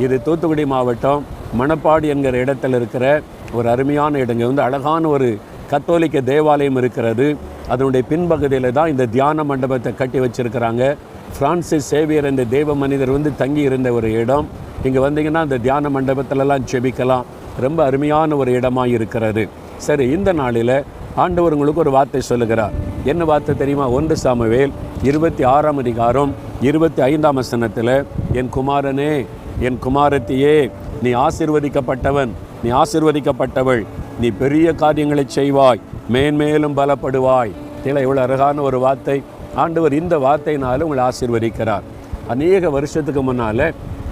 இது தூத்துக்குடி மாவட்டம் மணப்பாடி என்கிற இடத்துல இருக்கிற ஒரு அருமையான இடங்க. அழகான ஒரு கத்தோலிக்க தேவாலயம் இருக்கிறது. அதனுடைய பின்பகுதியில் தான் இந்த தியான மண்டபத்தை கட்டி வச்சுருக்கிறாங்க. பிரான்சிஸ் சேவியர் என்ற தேவ மனிதர் தங்கி இருந்த ஒரு இடம். இங்கே வந்தீங்கன்னா அந்த தியான மண்டபத்திலலாம் செபிக்கலாம். ரொம்ப அருமையான ஒரு இடமாக இருக்கிறது. சரி, இந்த நாளில் ஆண்டவர் உங்களுக்கு ஒரு வார்த்தை சொல்லுகிறார். என்ன வார்த்தை தெரியுமா? 1 சாமுவேல் 26ஆம் அதிகாரம் 25ஆம் வசனத்தில், என் குமாரனே, என் குமாரத்தியே, நீ ஆசீர்வதிக்கப்பட்டவன், நீ ஆசீர்வதிக்கப்பட்டவள், நீ பெரிய காரியங்களை செய்வாய், மேன்மேலும் பலப்படுவாய். இல்லை, இவ்வளோ அழகான ஒரு வார்த்தை. ஆண்டவர் இந்த வார்த்தையினாலும் உங்களை ஆசீர்வதிக்கிறார். அநேக வருஷத்துக்கு முன்னால்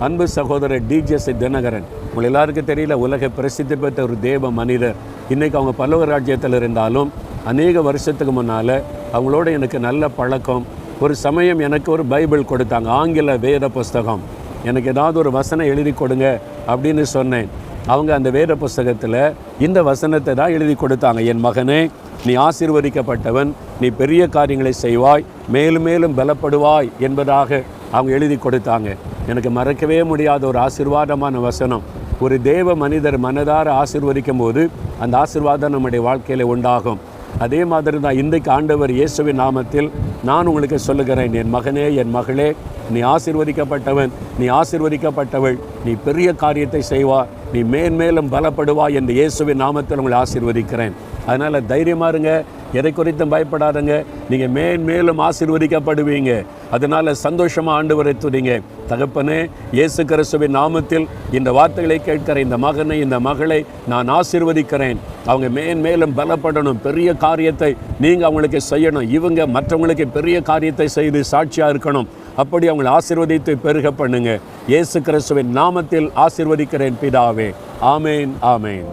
அன்பு சகோதரர் டிஜெஸ் தினகரன், உங்கள் எல்லாருக்கும் தெரியல, உலக பிரசித்தி பெற்ற ஒரு தேவ மனிதர். இன்றைக்கி அவங்க பல்லவ ராஜ்யத்தில் இருந்தாலும் அநேக வருஷத்துக்கு முன்னால் அவங்களோட எனக்கு நல்ல பழக்கம். ஒரு சமயம் எனக்கு ஒரு பைபிள் கொடுத்தாங்க, ஆங்கில வேத புஸ்தகம். எனக்கு ஏதாவது ஒரு வசனம் எழுதி கொடுங்க அப்படின்னு சொன்னேன். அவங்க அந்த வேத புஸ்தகத்தில் இந்த வசனத்தை தான் எழுதி கொடுத்தாங்க. என் மகனே, நீ ஆசீர்வதிக்கப்பட்டவன், நீ பெரிய காரியங்களை செய்வாய், மேலும் மேலும் பலப்படுவாய் என்பதாக அவங்க எழுதி கொடுத்தாங்க. எனக்கு மறக்கவே முடியாத ஒரு ஆசீர்வாதமான வசனம். ஒரு தேவ மனிதர் மனதார ஆசீர்வதிக்கும் போது அந்த ஆசீர்வாதம் நம்முடைய வாழ்க்கையில் உண்டாகும். அதே மாதிரி தான் இன்றைக்கு ஆண்டவர் இயேசுவின் நாமத்தில் நான் உங்களுக்கு சொல்லுகிறேன், என் மகனே, என் மகளே, நீ ஆசீர்வதிக்கப்பட்டவன், நீ ஆசீர்வதிக்கப்பட்டவள், நீ பெரிய காரியத்தை செய்வாய், நீ மேன்மேலும் பலப்படுவாய் என்று இயேசுவின் நாமத்தில் உங்களை ஆசீர்வதிக்கிறேன். அதனால் தைரியமாக இருங்க, எதை குறித்தும் பயப்படாதங்க. நீங்கள் மேன்மேலும் ஆசீர்வதிக்கப்படுவீங்க. அதனால் சந்தோஷமாக ஆண்டவரை துதிங்க. தகப்பனே, இயேசு கிறிஸ்துவின் நாமத்தில் இந்த வார்த்தைகளை கேட்கிற இந்த மகனை, இந்த மகளை நான் ஆசீர்வதிக்கிறேன். அவங்க மேன்மேலும் பலப்படணும், பெரிய காரியத்தை நீங்கள் அவங்களுக்கு செய்யணும். இவங்க மற்றவங்களுக்கு பெரிய காரியத்தை செய்து சாட்சியாக இருக்கணும். அப்படி அவங்களை ஆசீர்வதித்து பெருக பண்ணுங்க. இயேசு கிறிஸ்துவின் நாமத்தில் ஆசீர்வதிக்கிறேன் பிதாவே. ஆமேன், ஆமேன்.